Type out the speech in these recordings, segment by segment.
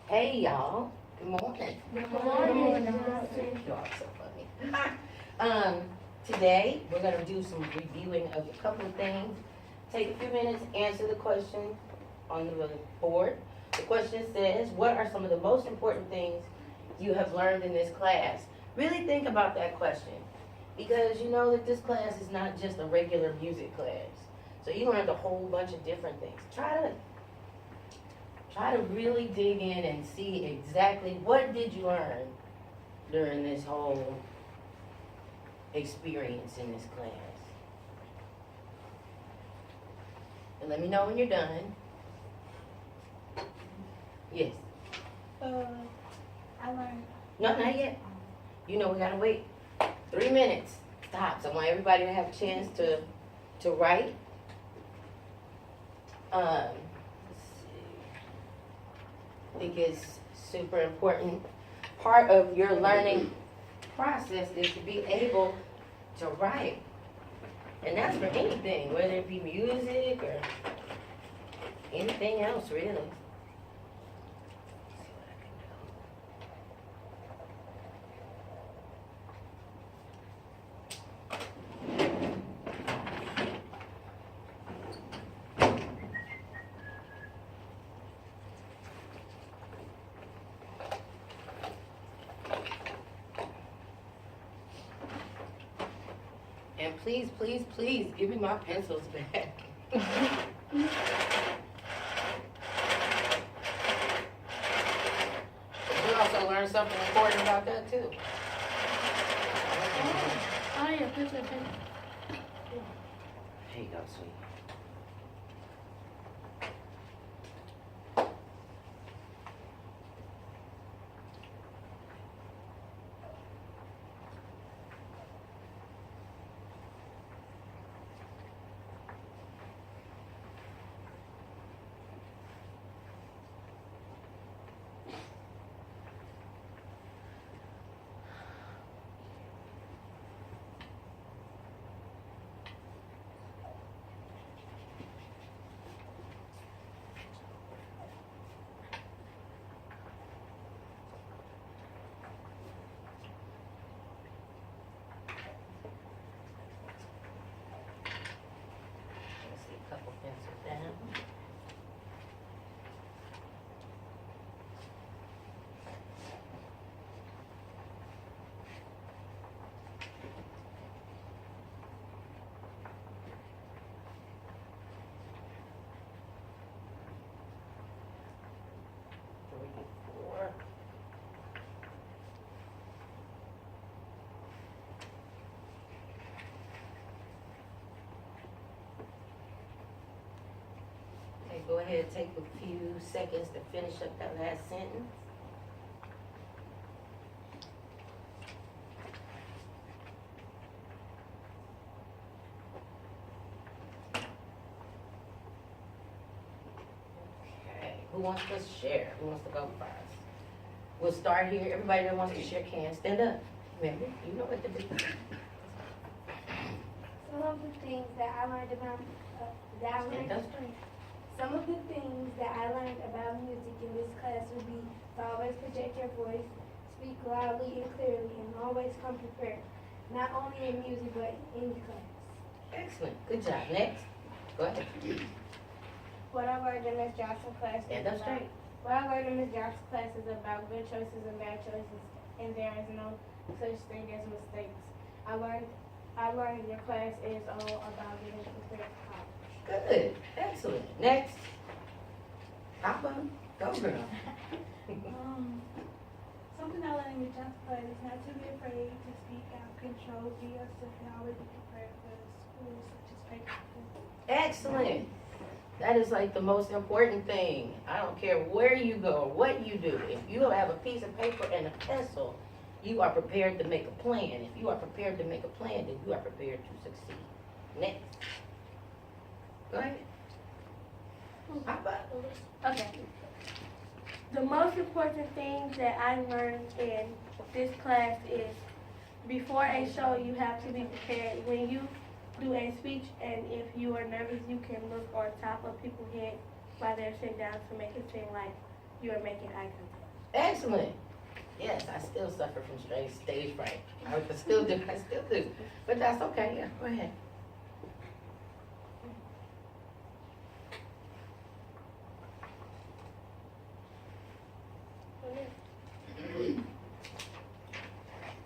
Hey y'all, good morning. Good morning. You all so funny. Today we're gonna do some reviewing of a couple of things. Take a few minutes, answer the question on the board. The question says, what are some of the most important things you have learned in this class? Really think about that question, because you know that this class is not just a regular music class. So you learned a whole bunch of different things. Try to really dig in and see exactly what did you learn during this whole experience in this class. And let me know when you're done. Yes. I learned. No, not yet. You know we gotta wait 3 minutes. Stop. So I want everybody to have a chance to write. Let's see. I think it's super important. Part of your learning process is to be able to write. And that's for anything, whether it be music or anything else, really. And please, please, please, give me my pencils back. We also learned something important about that too. Oh, yeah, put your pen. Here you go, sweetie. Let's see, a couple pencils down. Three, four. Okay, go ahead, take a few seconds to finish up that last sentence. Okay, who wants to share? Who wants to go first? We'll start here. Everybody that wants to share can stand up. Remember, you know what to do. Some of the things that I learned about Stand up straight. some of the things that I learned about music in this class would be to always project your voice, speak loudly and clearly, and always come prepared. Not only in music but in any class. Excellent. Good job. Next. Go ahead. What I learned in Miss Johnson's class Stand up straight. What I learned in Miss Johnson's class is about good choices and bad choices, and there is no such thing as mistakes. I learned your class is all about getting prepared for college. Good. Excellent. Next. Papa. Go girl. Something I learned in Miss Johnson's class is not to be afraid to speak out, control, be yourself, and always be prepared for school such as paper. Excellent. That is like the most important thing. I don't care where you go or what you do. If you have a piece of paper and a pencil, you are prepared to make a plan. If you are prepared to make a plan, then you are prepared to succeed. Next. Go ahead. Papa. Okay. The most important thing that I learned in this class is before a show you have to be prepared. When you do a speech and if you are nervous you can look on top of people's head while they're sitting down to make it seem like you are making eye contact. Excellent. Yes, I still suffer from stage fright. I still do. But that's okay. Yeah, go ahead.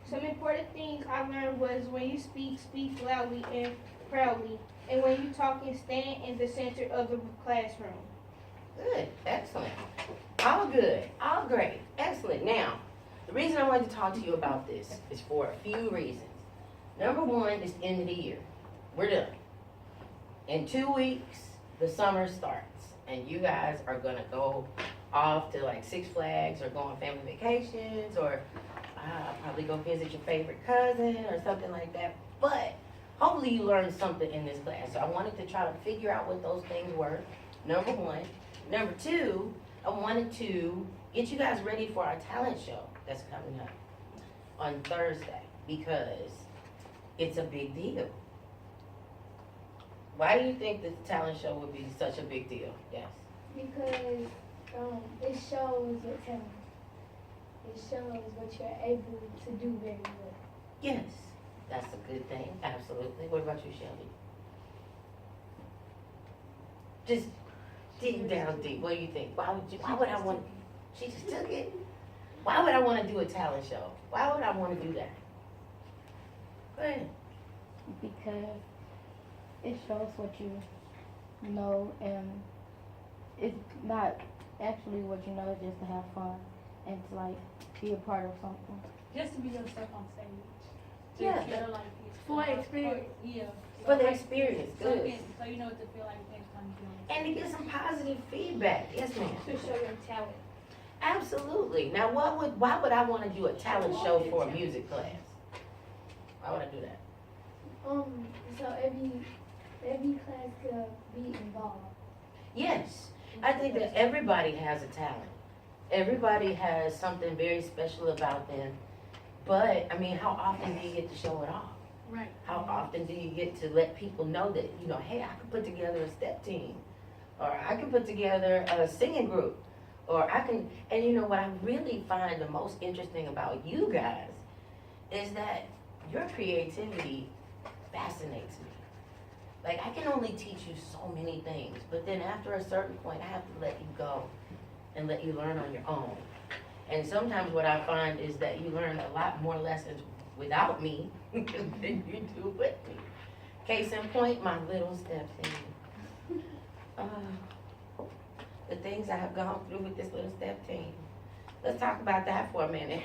Some important things I learned was when you speak, speak loudly and proudly. And when you talk, stand in the center of the classroom. Good. Excellent. All good. All great. Excellent. Now, the reason I wanted to talk to you about this is for a few reasons. Number one is the end of the year. We're done. In 2 weeks, the summer starts. And you guys are going to go off to like Six Flags or go on family vacations or probably go visit your favorite cousin or something like that. But hopefully you learned something in this class. So I wanted to try to figure out what those things were, number one. Number two, I wanted to get you guys ready for our talent show that's coming up on Thursday because it's a big deal. Why do you think the talent show would be such a big deal? Yes. Because it shows your talent. It shows what you're able to do very well. Yes, that's a good thing. Absolutely. What about you, Shelby? Just dig down deep. What do you think? Why would I want? She just took it. Why would I want to do a talent show? Why would I want to do that? Go ahead. Because it shows what you know, and it's not actually what you know, it's just to have fun and to like be a part of something. Just to be yourself on stage. To Yeah. feel like it's For experience. Yeah. For the experience, So, good. so you know what to feel like next time you do it. And to get some positive feedback. Yes, ma'am. To show your talent. Absolutely. Now, why would I want to do a talent show for a music class? Why would I do that? So every class could be involved. Yes, I think that everybody has a talent. Everybody has something very special about them. But, I mean, how often do you get to show it off? Right. How often do you get to let people know that, you know, hey, I can put together a step team. Or I can put together a singing group. Or I can, and you know what I really find the most interesting about you guys is that your creativity fascinates me. Like, I can only teach you so many things, but then after a certain point, I have to let you go and let you learn on your own. And sometimes what I find is that you learn a lot more lessons without me than you do with me. Case in point, my little step team. The things I have gone through with this little step team. Let's talk about that for a minute.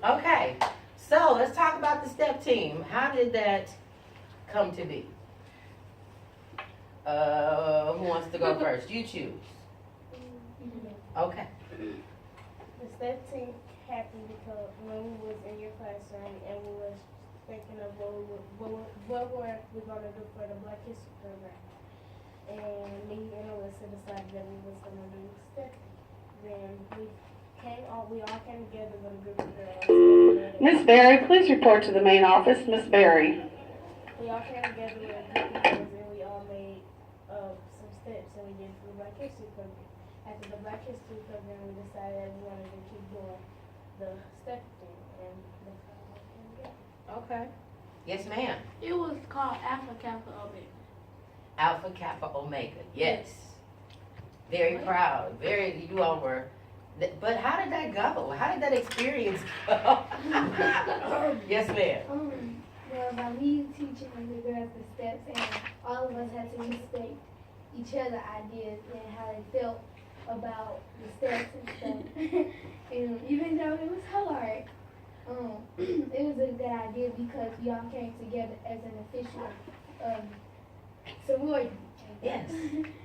Okay, so let's talk about the step team. How did that come to be? Who wants to go first? You choose. Okay. The step team happened because when we was in your classroom and we was thinking of what were we gonna do for the Black History program. And me and Alyssa decided that we was gonna do step. Then we all came together with a group of girls. Miss Berry, please report to the main office. Miss Berry. We all came together with a group of girls and we all made some steps and we did for the Black History program. After the Black History program, we decided that we wanted to keep doing the step thing and that's how we came together. Okay. Yes, ma'am. It was called Alpha Kappa Omega. Alpha Kappa Omega. Yes. Very proud. Very, you all were. But how did that go? How did that experience go? Yes, ma'am. Well, by me teaching the girls the steps, and all of us had to restate each other's ideas and how they felt about the steps and stuff. And even though it was hard, it was a good idea because we all came together as an official sorority. Yes.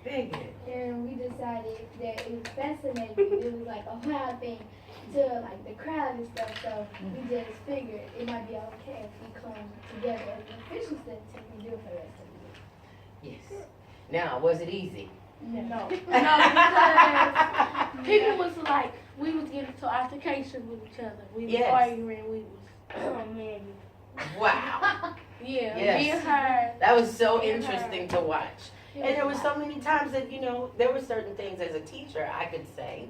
Very good. And we decided that it was fascinating. It was like a wild thing to like the crowd and stuff. So we just figured it might be okay if we come together as an official step team and do it for the rest of the year. Yes. Now, was it easy? No. No, because people was like, we was getting into altercations with each other. We was Yes. arguing, we was, oh man. Wow. Yeah, Yes. me and her. That was so Yeah. interesting to watch. And there were so many times that, you know, there were certain things as a teacher I could say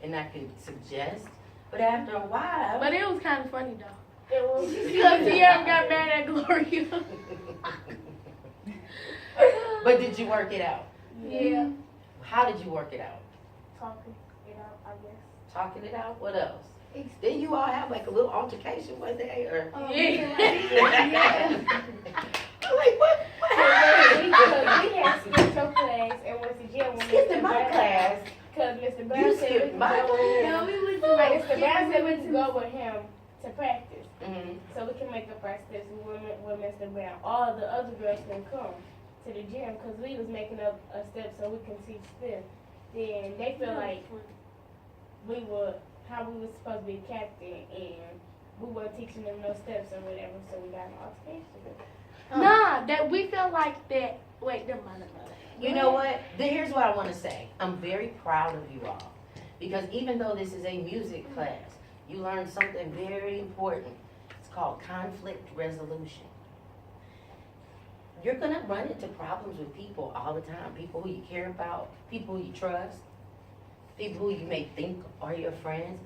and I could suggest, but after a while. But it was kind of funny though. It was Because Sierra got mad at Gloria. But did you work it out? Yeah. How did you work it out? talking it out, I guess. Talking it out? What else? Didn't you all have like a little altercation one day? Or Yeah. I'm like, what We happened? had skipped your class and went to jail when Skipped in my class. Because Mr. Brown You said skipped we my could go with him. class. we went to Mr. Brown said we could go with him to practice. Mm-hmm. So we can make up our steps with Mr. Brown. All the other girls can come to the gym because we was making up a step so we can teach them. Then they feel like we were, how we was supposed to be captain and we weren't teaching them no steps or whatever, so we got an altercation. Nah, that we felt like that. Wait, never mind. You know what? Here's what I want to say. I'm very proud of you all. Because even though this is a music class, you learn something very important. It's called conflict resolution. You're going to run into problems with people all the time. People who you care about, people who you trust, people who you may think are your friends.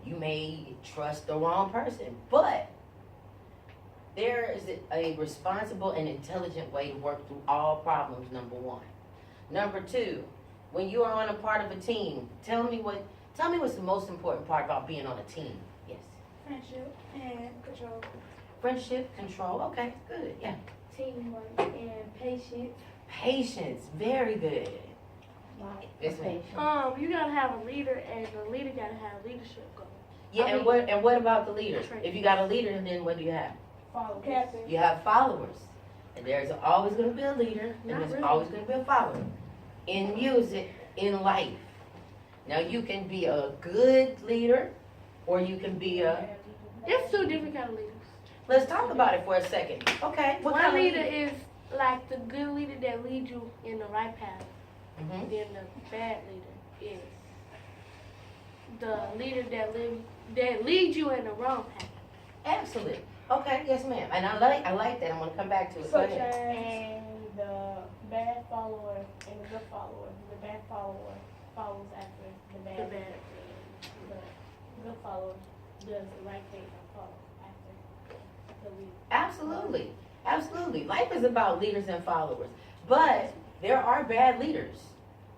You may trust the wrong person. But there is a responsible and intelligent way to work through all problems, number one. Number two, when you are on a part of a team, tell me what's the most important part about being on a team. Yes. Friendship and control. Friendship, control, okay, good, yeah. Teamwork and patience. Patience, very good. Yes, ma'am. You gotta have a leader, and the leader gotta have leadership goals. Yeah, I and mean- what about the leader? Traits. If you got a leader, then what do you have? Followers. Captain. You have followers. And there's always gonna be a leader, and Not there's really. always gonna be a follower. In music, in life. Now you can be a good leader, or you can be a, There's two different kind of leaders. let's talk about it for a second. Okay, what One kind of leader is like the good leader that leads you in the right path. Mhm. Then the bad leader is the leader that leads you in the wrong path. Excellent. Okay, yes ma'am. And I like that. I'm gonna come back to it. Go Such ahead. as the bad follower and the good follower. The bad follower follows after the bad. The bad. The good follower does the right thing and follows after the lead. Absolutely. Absolutely. Life is about leaders and followers. But there are bad leaders.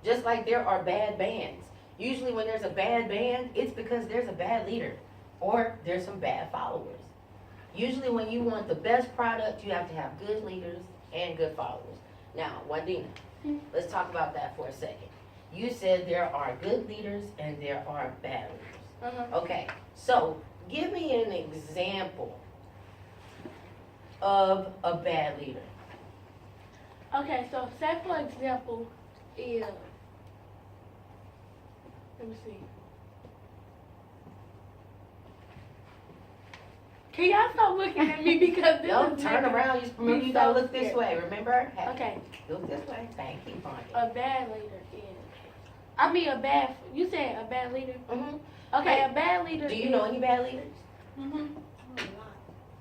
Just like there are bad bands. Usually when there's a bad band, it's because there's a bad leader. Or there's some bad followers. Usually when you want the best product, you have to have good leaders and good followers. Now, Wandina, let's talk about that for a second. You said there are good leaders and there are bad leaders. Uh-huh. Okay, so give me an example of a bad leader. Okay, so say for example is let me see. Can y'all stop looking at me because this Don't is turn making around. You remember me you gotta so look this scared. way. Remember? Hey, Okay, look this way. Thank you, Fonda. a bad leader is. I mean a bad. You said a bad leader. Mhm. Okay, a bad leader. Do you know any bad leaders? Mm-hmm.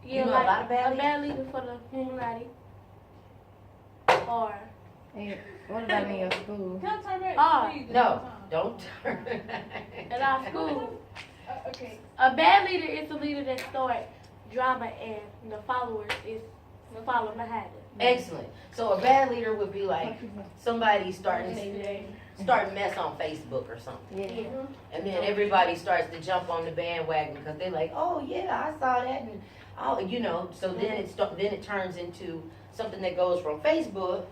You Yeah, know a like lot of bad a bad leader for the Illuminati. Or And what about in your school? Can I turn back? Ah, Please, No, time. don't turn. at our school, Okay. a bad leader is a leader that start drama and the followers is follow behind it. Excellent. So a bad leader would be like somebody starting mess on Facebook or something. Yeah. And then everybody starts to jump on the bandwagon because they're like, oh yeah, I saw that, and oh, you know. So then it turns into something that goes from Facebook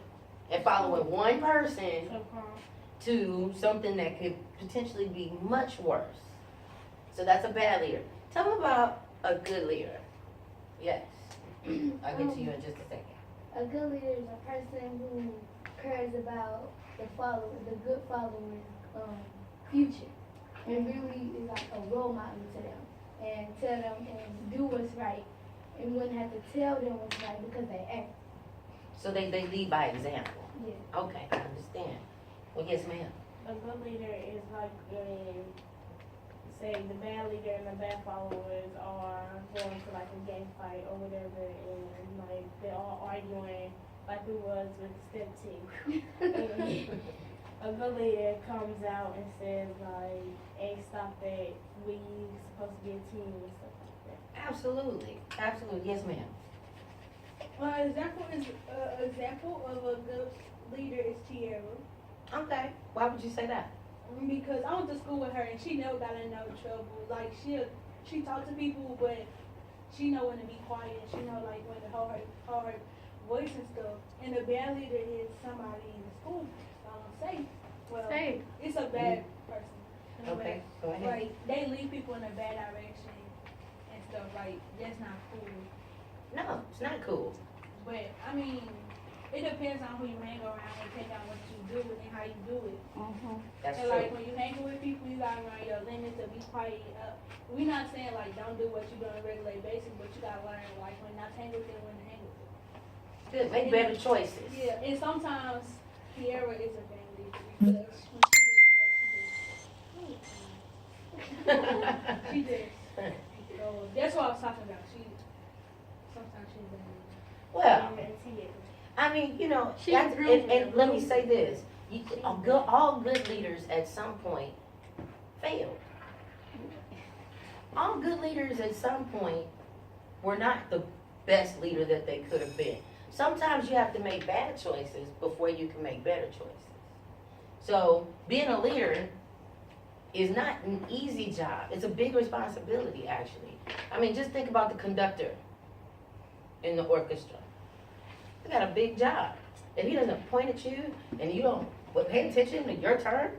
and following one person to something that could potentially be much worse. So that's a bad leader. Tell me about a good leader. Yes, I'll get to you in just a second. A good leader is a person who cares about the good followers' future, and really is like a role model to them, and tell them and do what's right, and wouldn't have to tell them what's right because they act. So they lead by example. Yeah. Okay, I understand. Well, yes, ma'am. A good leader is like say the bad leader and the bad followers are going to like a gang fight or whatever, and like they're all arguing like it was with step team. A good leader comes out and says like, "Hey, stop that. We supposed to be a team and stuff like that." Absolutely, absolutely, yes ma'am. My example is example of a good leader is Tierra. Okay, why would you say that? Because I went to school with her and she never got in no trouble. Like she talked to people, but she know when to be quiet. She know like when to hold her voice and stuff. And a bad leader is somebody in the school. I don't say, well, it's a bad person. In a Okay, way. go ahead. Like they lead people in a bad direction and stuff. Like that's not cool. No, it's not cool. But I mean, it depends on who you hang around and take out what you do and how you do it. That's And true. like when you hang with people, you gotta learn your limits to be quiet. We're not saying like don't do what you do on a regular basis, but you gotta learn like when not to hang with them, when to hang with them. Good, make better choices. Yeah, and sometimes Kiara is a bad leader because when she does. So that's what I was talking about. Sometimes she's a bad leader. Well, And Tierra. I mean, you know, She that's, grew and let me say this, all good leaders at some point failed. All good leaders at some point were not the best leader that they could have been. Sometimes you have to make bad choices before you can make better choices. So being a leader is not an easy job. It's a big responsibility, actually. I mean, just think about the conductor in the orchestra. You got a big job. If he doesn't point at you and you don't pay attention to your turn,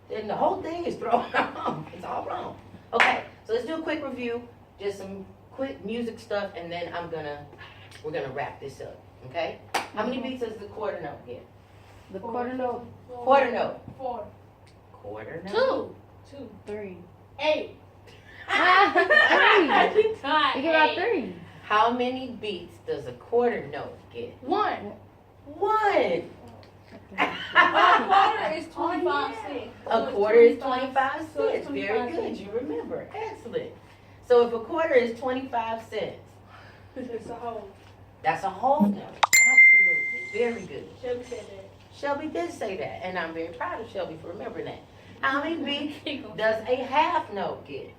then the whole thing is thrown off. It's all wrong. Okay, so let's do a quick review, just some quick music stuff, and then we're gonna wrap this up. Okay? How many beats does the quarter note get? The quarter note, Quarter note. 4, Quarter note. 2, 3. 8. Three. You Time. get about 3. How many beats does a quarter note get? 1. 1. A quarter is 25 cents. A quarter is 25 cents. Very good. You remember. Excellent. So if a quarter is 25 cents, It's a whole. that's a whole note. Absolutely. Very good. Shelby said that. Shelby did say that, and I'm very proud of Shelby for remembering that. How many beats does a half note get?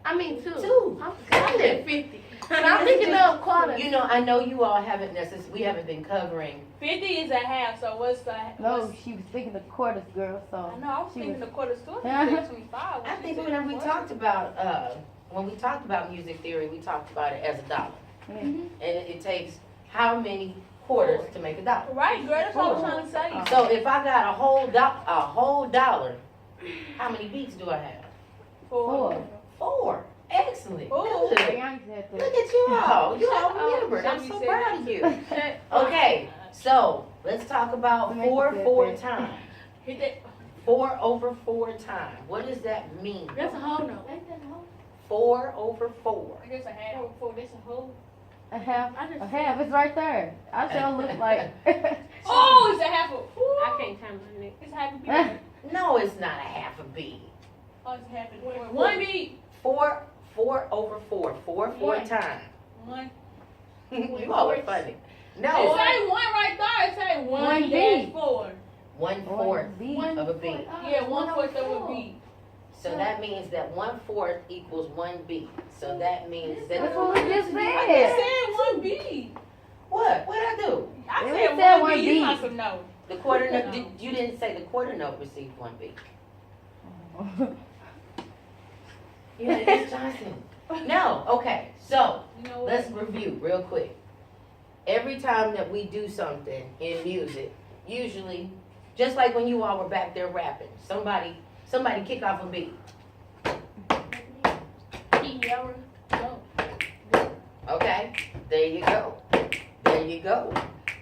I mean 2. 2. I'm Got it. 50. And I'm thinking of quarters. You know, I know you all haven't we haven't been covering. 50 is a half, so what's the No, she was thinking the quarters, girl, so. I know, I was she thinking was- the quarters too. I think 25. I think whenever we talked about, when we talked about music theory, we talked about it as a dollar. Yeah. And it takes how many quarters to make a dollar. Right, girl, that's what I was trying to say. So if I got a whole dollar, how many beats do I have? 4. 4. Excellent. Ooh. Good. Brianna said Look 3. at you all. You all remembered. I'm so proud of you. Okay, so let's talk about 4 time. Hit that. 4 over 4 time. What does that mean? That's a whole note. 4 over 4. I guess a half. That's a whole. A half, it's right there. I shall look like. Oh, it's a half of. I can't count my neck. It's half a beat. No, it's not a half a beat. Oh, it's half a beat. One beat. 4 over 4. 4 time. One. You all are funny. It No, say 1 right there. It say 1 One dash beat. 4. 1/4 beat. of a beat. Yeah, 1/4 of a beat. So that means that 1/4 equals 1 beat. So that means That's that. what we just I said. said 1 beat. What? What'd I do? I It said said 1 one beat. You beat. must have known. The quarter note. You didn't say the quarter note received 1 beat. You know, Miss Johnson. No. Okay. So You know what? let's review real quick. Every time that we do something in music, usually, just like when you all were back there rapping, somebody kick off a beat. Kiara. Go. Okay, there you go. There you go.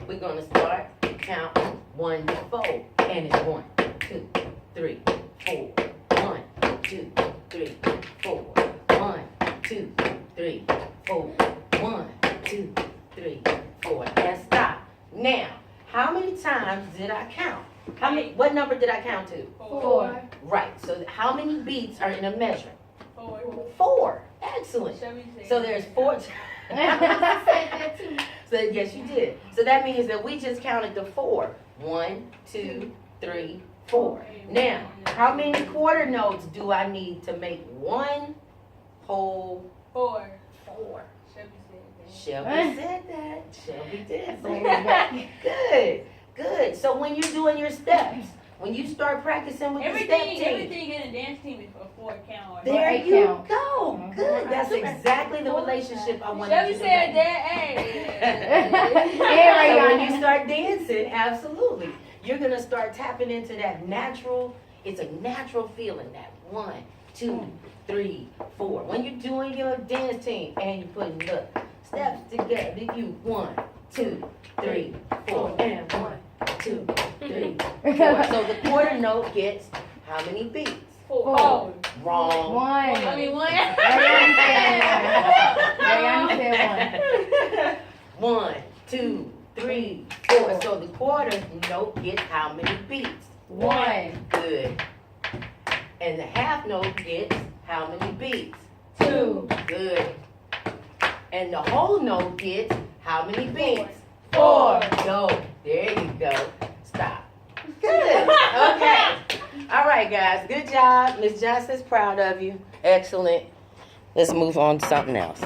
We're gonna start counting 1 to 4, and it's 1, 2, 3, 4. 1, 2, 3, 4. 1, 2, 3, 4. 1, 2, 3, 4. And stop. Now, how many times did I count? What number did I count to? 4. Right. So how many beats are in a measure? 4. 4. Excellent. Shelby said. So there's 4. So yes, you did. So that means that we just counted to 4. 1, 2, 3, 4. Now, how many quarter notes do I need to make one whole 4. 4? Shelby Shelby said that. said that. Shelby did Bring say it back. that. Good. So when you're doing your steps, when you start practicing with the step team, Everything in a dance team is for 4 count. there eight you count. go. Good. That's exactly the relationship I wanted Shelby you to said make. that, hey. And So when Rayon. you start dancing, absolutely, you're gonna start tapping into that natural. It's a natural feeling. That 1, 2, 3, 4. When you're doing your dance team and you're putting the steps together, you 1, 2, 3, 4, and 1, 2, 3, 4. So the quarter note gets how many beats? 4. Four. Wrong. One. I mean, 1. Rayon said one. 1, 2, 3, 4. So the quarter note gets how many beats? One. Good. And the half note gets how many beats? 2. Good. And the whole note gets how many beats? 4. Go. There you go. Stop. Good. Okay. All right, guys. Good job. Miss Johnson's proud of you. Excellent. Let's move on to something else.